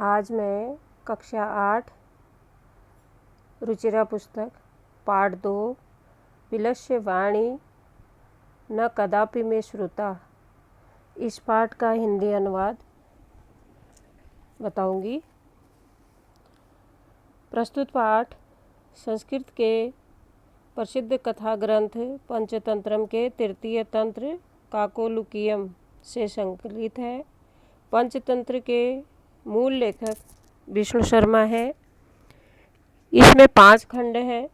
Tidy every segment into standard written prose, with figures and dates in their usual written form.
आज मैं कक्षा 8 रुचिरा पुस्तक पाठ 2 विलस्य वाणी न कदापि में श्रुता इस पाठ का हिंदी अनुवाद बताऊंगी। प्रस्तुत पाठ संस्कृत के प्रसिद्ध कथा ग्रंथ पंचतंत्रम के तृतीय तंत्र काकोलुकीयम से संकलित है। पंचतंत्र के मूल लेखक विष्णु शर्मा है। इसमें 5 खंड हैं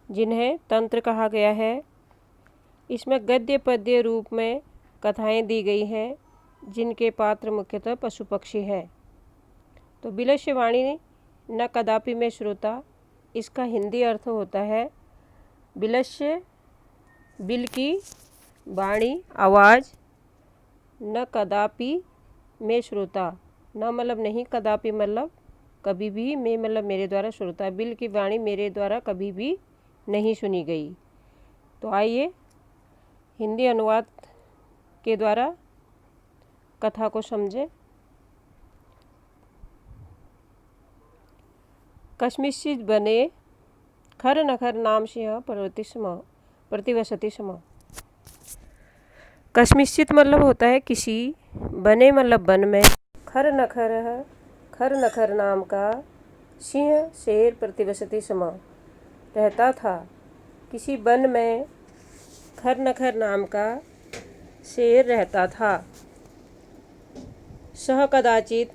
जिन्हें तंत्र कहा गया है। इसमें गद्य पद्य रूप में कथाएं दी गई हैं जिनके पात्र मुख्यतः पशु पक्षी हैं। तो विलस्य वाणी न कदापि में श्रोता, इसका हिंदी अर्थ होता है विलस्य बिल की वाणी आवाज़, न कदापि में श्रोता, न मतलब नहीं, कदापि मतलब कभी भी, में मतलब मेरे द्वारा, श्रोता बिल की वाणी मेरे द्वारा कभी भी नहीं सुनी गई। तो आइए हिंदी अनुवाद के द्वारा कथा को समझें। कस्मिंश्चित् वने खर नखर नाम सिंह प्रतिवसति स्म। कस्मिंश्चित् मतलब होता है किसी, बने मतलब वन में, खर नखर नाम का सिंह शेर प्रतिवसति स्म रहता था। किसी वन में खर नखर नाम का शेर रहता था। सह कदाचित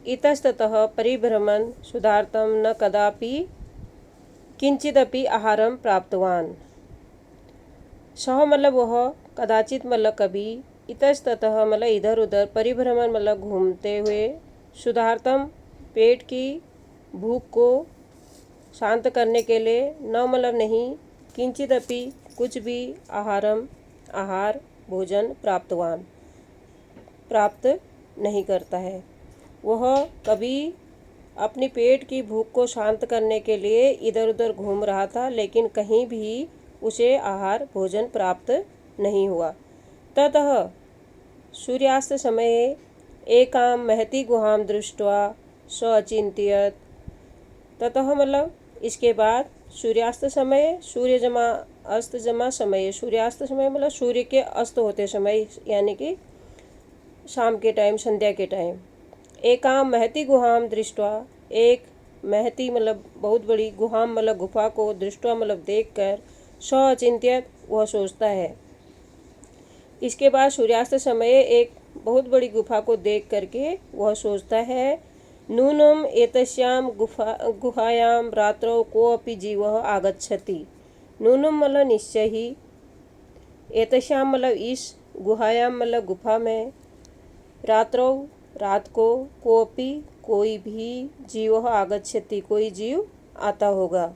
इतस्ततः परिभ्रमन् सुधार्थं न कदापि किंचिदपि आहारं प्राप्तवान्। सह मतलब वह, कदाचित मतलब कभी, इतस्ततः मतलब इधर उधर, परिभ्रमण मतलब घूमते हुए, सुधार्थम पेट की भूख को शांत करने के लिए, न मतलब नहीं, किंचिदपि कुछ भी, आहारम आहार भोजन, प्राप्तवान प्राप्त नहीं करता है। वह कभी अपनी पेट की भूख को शांत करने के लिए इधर उधर घूम रहा था, लेकिन कहीं भी उसे आहार भोजन प्राप्त नहीं हुआ। ततः सूर्यास्त समये एकां महती गुहां दृष्ट्वा स अचिंत्यत। ततः मतलब इसके बाद, सूर्यास्त समय, सूर्य जमा अस्त जमा समय, सूर्यास्त समय मतलब सूर्य के अस्त होते समय, यानी कि शाम के टाइम, संध्या के टाइम। एकां महती गुहां दृष्ट्वा, एक महती मतलब बहुत बड़ी, गुहां मतलब गुफा को, दृष्ट्वा मतलब देखकर, स अचिंत्यत वह सोचता है। इसके बाद सूर्यास्त समय एक बहुत बड़ी गुफा को देख करके वह सोचता है, नूनम एतस्याम गुहायाम रात्रौ कोऽपि जीवः आगच्छति। नूनम मतलब निश्चय ही, एतस्याम मतलब इस, गुहायाम मतलब गुफा में, रात्रौ रात को, कोऽपि कोई भी, जीवः आगच्छति कोई जीव आता होगा।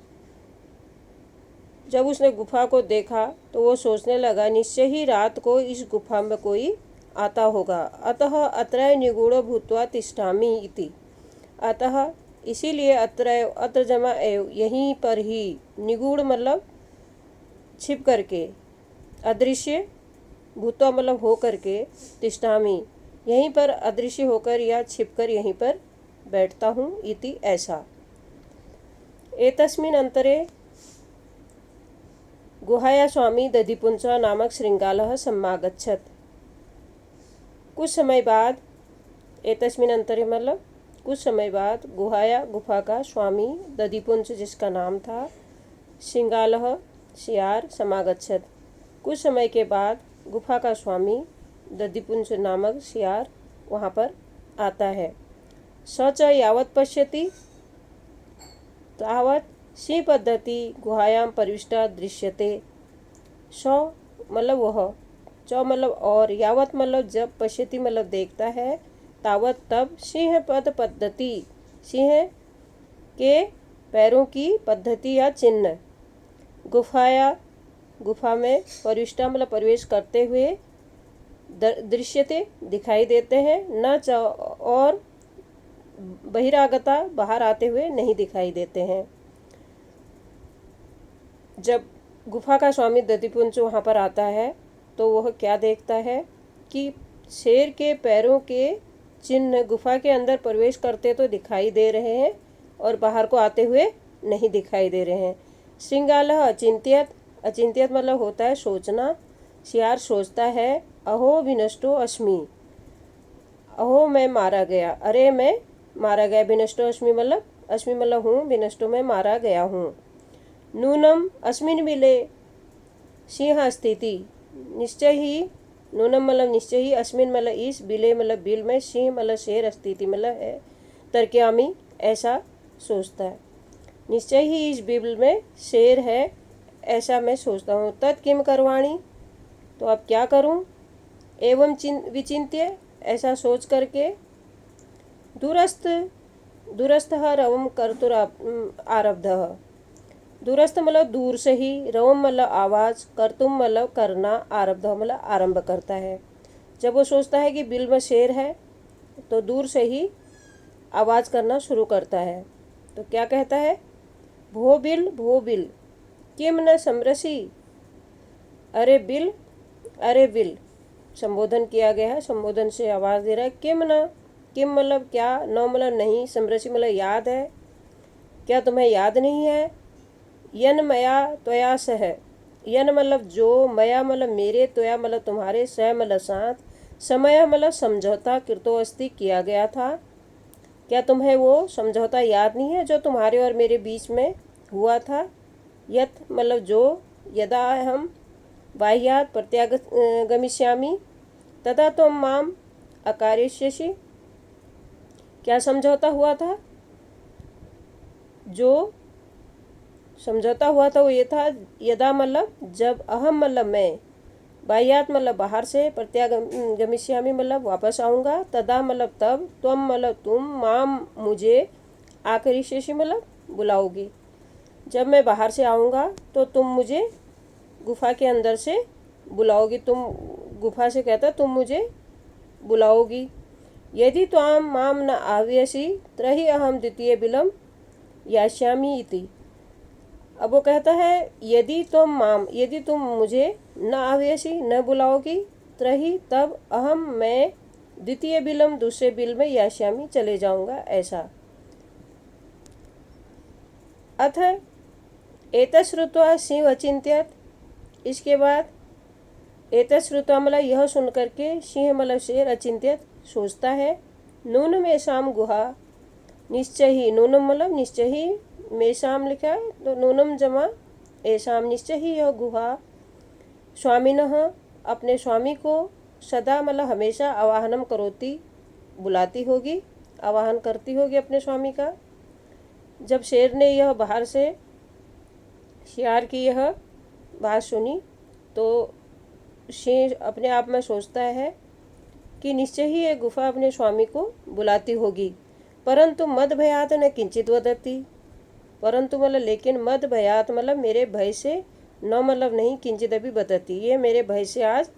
जब उसने गुफा को देखा तो वो सोचने लगा, निश्चय ही रात को इस गुफा में कोई आता होगा। अतः अत्र निगूढ़ भूत्वा तिष्ठामि इति। अतः इसीलिए, अत्र जमा एव, यहीं पर ही, निगूढ़ मतलब छिप करके, अदृश्य, भूत्वा मतलब हो करके, तिष्ठामि यहीं पर अदृश्य होकर या छिपकर यहीं पर बैठता हूँ, इति ऐसा। एतस्मिन् अंतरे गुहाया स्वामी दधिपुंस नामक श्रृंगालः सम्मागच्छत्। कुछ समय बाद, एतस्मिन् अंतरे मतलब कुछ समय बाद, गुहाया गुफा का स्वामी, दधिपुंस जिसका नाम था, श्रृंगालः सियार, समागच्छत् कुछ समय के बाद गुफा का स्वामी दधिपुंस नामक सियार वहाँ पर आता है। स च यावत् पश्यति तावत् सिंह पद्धति गुहायां प्रविष्टा दृश्यते। स मतलब वह, च मतलब और, यावत मतलब जब, पश्यति मतलब देखता है, तावत तब, सिंह पद पद्धति सिंह के पैरों की पद्धति या चिन्ह, गुफा में प्रविष्टा मतलब प्रवेश करते हुए, दृश्यते दिखाई देते हैं, न च और बहिरागता बाहर आते हुए नहीं दिखाई देते हैं। जब गुफा का स्वामी दधिपुंस वहाँ पर आता है तो वह क्या देखता है कि शेर के पैरों के चिन्ह गुफा के अंदर प्रवेश करते तो दिखाई दे रहे हैं और बाहर को आते हुए नहीं दिखाई दे रहे हैं। श्रृंगालः अचिंत्यत, अचिंत्यत मतलब होता है सोचना। शियार सोचता है, अहो विनष्टो अस्मि, अहो मैं मारा गया, अरे मैं मारा गया। विनष्टो अस्मि मतलब हूँ, विनष्टो मैं मारा गया हूँ। नूनम अस्मिन बिले सिंह स्थिति, निश्चय ही, नूनम मतलब निश्चय ही, अस्मिन मतलब इस, बिले मतलब बिल में, सिंह मतलब शेर, स्थिति मतलब है तर्कयामी ऐसा सोचता है। निश्चय ही इस बिल में शेर है ऐसा मैं सोचता हूँ। तत् किम करवाणी, तो अब क्या करूँ। एवं विचिन्त्य ऐसा सोच करके, दूरस्थः रवम कर्तुर आरब्धः, दूरस्थ मतलब दूर से ही, रवम मतलब आवाज़, कर्तुम मतलब करना, आरब्ध मतलब आरंभ करता है। जब वो सोचता है कि बिल में शेर है तो दूर से ही आवाज़ करना शुरू करता है। तो क्या कहता है, भो बिल किम न समरसी, अरे बिल संबोधन किया गया है, संबोधन से आवाज़ दे रहा है। किम मतलब क्या, न मतलब नहीं, समरसी मतलब याद है, क्या तुम्हें याद नहीं है। यन मया त्वया सह, यन मतलब जो, मया मतलब मेरे, त्वया मतलब तुम्हारे, सह मतलब साथ, समय मतलब समझौता, कृतोस्ति किया गया था, क्या तुम्हें वो समझौता याद नहीं है जो तुम्हारे और मेरे बीच में हुआ था। यत मतलब जो, यदा हम बाह्यात प्रत्याग गमिष्यामि तदा त्वं माम अकार्यष्यसि, क्या समझौता हुआ था, जो समझौता हुआ था वो ये था, यदा मतलब जब, अहम मतलब मैं, बाह्यात मतलब बाहर से, प्रत्यागमिष्यामि मतलब वापस आऊँगा, तदा मतलब तब, त्वम मतलब तुम, माम मुझे, आकरिष्यसि मतलब बुलाओगी। जब मैं बाहर से आऊँगा तो तुम मुझे गुफा के अंदर से बुलाओगी, तुम गुफा से कहता तुम मुझे बुलाओगी। यदि त्वां माम न आह्वयसि तर्हि अहम द्वितीय बिलं यास्यामि इति। अब वो कहता है, यदि तुम मुझे न आह्वयसि न बुलाओगी, तर्हि तब अहम मैं द्वितीय बिलम दूसरे बिल में यास्यामि चले जाऊंगा ऐसा। अथ एतश्रुत्वा सिंह अचिंत्यत, इसके बाद एतश्रुत्वा मतलब यह सुन करके, सिंह मतलब शेर, अचिंत्यत सोचता है। नूनम एषाम गुहा, निश्चय ही, नूनम मतलब निश्चय ही, मेषाम लिखा है तो नूनम जमा एषाम, निश्चय ही यह गुहा, स्वामिनः अपने स्वामी को, सदा मतलब हमेशा, आवाहनम करोति बुलाती होगी, आवाहन करती होगी अपने स्वामी का। जब शेर ने यह बाहर से शियार की यह बात सुनी तो शेर अपने आप में सोचता है कि निश्चय ही ये गुफा अपने स्वामी को बुलाती होगी। परंतु मद भयात न किंचित वदती, परंतु मतलब लेकिन, मद भयात मतलब मेरे भय से, न मतलब नहीं, किंचित अभी बदती, ये मेरे भय से आज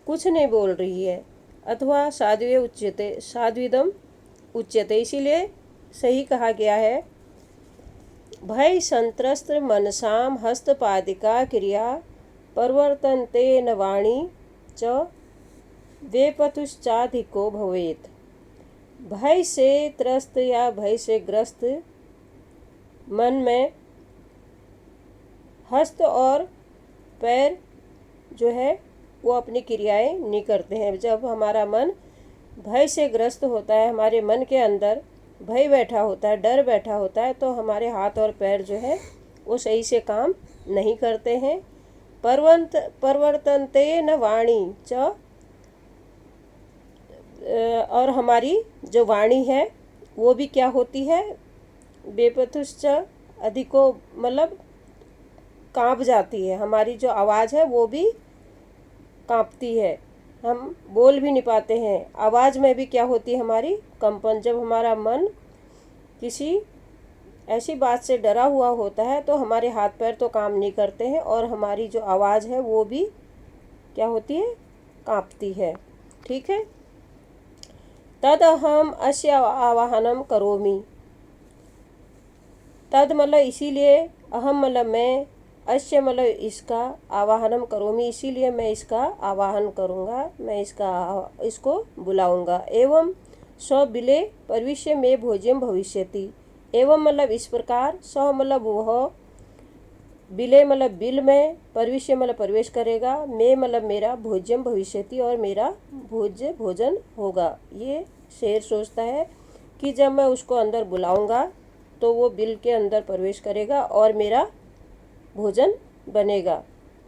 कुछ नहीं बोल रही है। अथवा साध्वे उच्यते, साध्विदम उच्यते, इसीलिए सही कहा गया है। भय संत्रस्त मनसाम हस्तपादिका क्रिया परिवर्तन्ते न वाणी च वेपतुश्चाधिको भवेत। भय से त्रस्त या भय से ग्रस्त मन में हस्त और पैर जो है वो अपनी क्रियाएं नहीं करते हैं। जब हमारा मन भय से ग्रस्त होता है, हमारे मन के अंदर भय बैठा होता है, डर बैठा होता है, तो हमारे हाथ और पैर जो है वो सही से काम नहीं करते हैं। परिवर्तनते न वाणी च, और हमारी जो वाणी है वो भी क्या होती है, बेपथुश्च अधिको मतलब कांप जाती है, हमारी जो आवाज़ है वो भी कांपती है, हम बोल भी नहीं पाते हैं। आवाज़ में भी क्या होती है हमारी, कंपन। जब हमारा मन किसी ऐसी बात से डरा हुआ होता है तो हमारे हाथ पैर तो काम नहीं करते हैं और हमारी जो आवाज़ है वो भी क्या होती है, कांपती है। ठीक है। तद अहम अस्य आवाहनम करोमि, तद मतलब इसीलिए, अहम मतलब मैं, अस्य मतलब इसका, आवाहनम करोमि इसीलिए मैं इसका आवाहन करूँगा, मैं इसको बुलाऊँगा। एवं स बिले भविष्य में भोज्यम भविष्यति। एवं मतलब इस प्रकार स मतलब वह बिले मतलब बिल में, प्रविश्य मतलब प्रवेश करेगा, मैं मतलब मेरा भोज्यम भविष्यति और मेरा भोज्य भोजन होगा। ये शेर सोचता है कि जब मैं उसको अंदर बुलाऊंगा तो वो बिल के अंदर प्रवेश करेगा और मेरा भोजन बनेगा।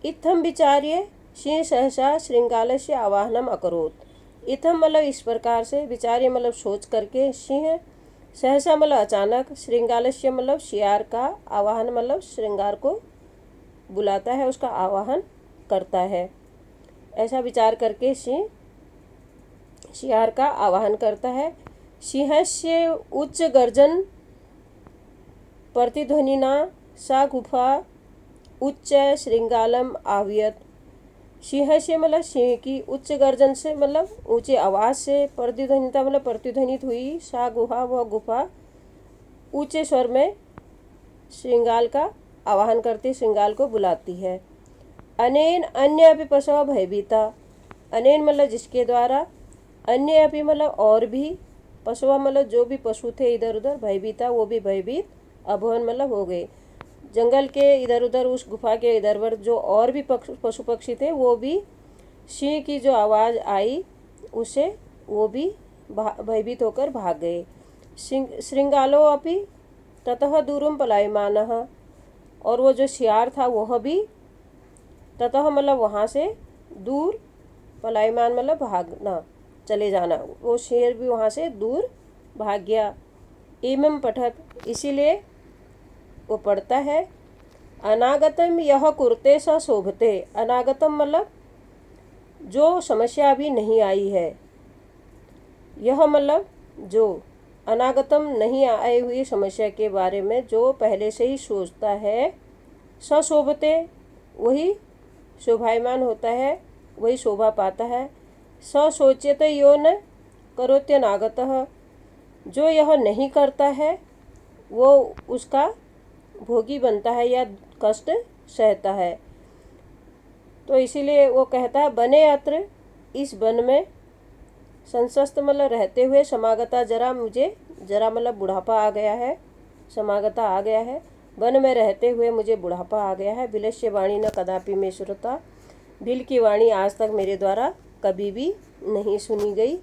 इत्थम विचार्य सिंह सहसा श्रृंगालस्य आवाहनम अकरोत्। इत्थम मतलब इस प्रकार से, विचार्य मतलब सोच करके, सिंह सहसा मतलब अचानक, श्रृंगालस्य मतलब शियार का, आवाहन मतलब श्रृंगार को बुलाता है, उसका आवाहन करता है। ऐसा विचार करके सिंह शियार का आवाहन करता है। सिंहस्य उच्च गर्जन प्रतिध्वनिना सा गुफा उच्च श्रृंगालम आवियत। सिंह से मतलब सिंह की उच्च गर्जन से मतलब ऊंचे आवाज से, प्रतिध्वनिता मतलब प्रतिध्वनित हुई, सा गुहा वह गुफा, ऊंचे स्वर में श्रृंगाल का आवाहन करती, श्रृंगाल को बुलाती है। अनेन अन्य अपि पशव भयभीता। अनेन मतलब जिसके द्वारा, अन्य अपि मतलब और भी, पशुआ मतलब जो भी पशु थे इधर उधर, भयभीता वो भी भयभीत, अभवन मतलब हो गए। जंगल के इधर उधर, उस गुफा के इधर उधर जो और भी पशु पक्षी थे वो भी सिंह की जो आवाज़ आई उसे वो भी भयभीत होकर भाग गए। श्रृंगालो अपि ततः दूरम पलायमानः। और वो जो शियार था वह भी ततः मतलब वहाँ से दूर, पलायमान मतलब भागना, चले जाना, वो शेर भी वहाँ से दूर भाग गया। इमं पठत, इसीलिए वो पढ़ता है। अनागतम यह कुर्ते स शोभते। अनागतम मतलब जो समस्या अभी नहीं आई है, यह मतलब जो अनागतम नहीं आई हुई समस्या के बारे में जो पहले से ही सोचता है, सशोभते वही शोभायमान होता है, वही शोभा पाता है। सशोच्यते यो न करोत्यनागतः, जो यह नहीं करता है वो उसका भोगी बनता है या कष्ट सहता है। तो इसीलिए वो कहता है, बने अत्र, इस वन में, संसस्त मतलब रहते हुए, समागता जरा, मुझे जरा मतलब बुढ़ापा आ गया है, समागता आ गया है, वन में रहते हुए मुझे बुढ़ापा आ गया है। बिलस्य वाणी न कदापि में श्रुता। बिल की वाणी आज तक मेरे द्वारा कभी भी नहीं सुनी गई।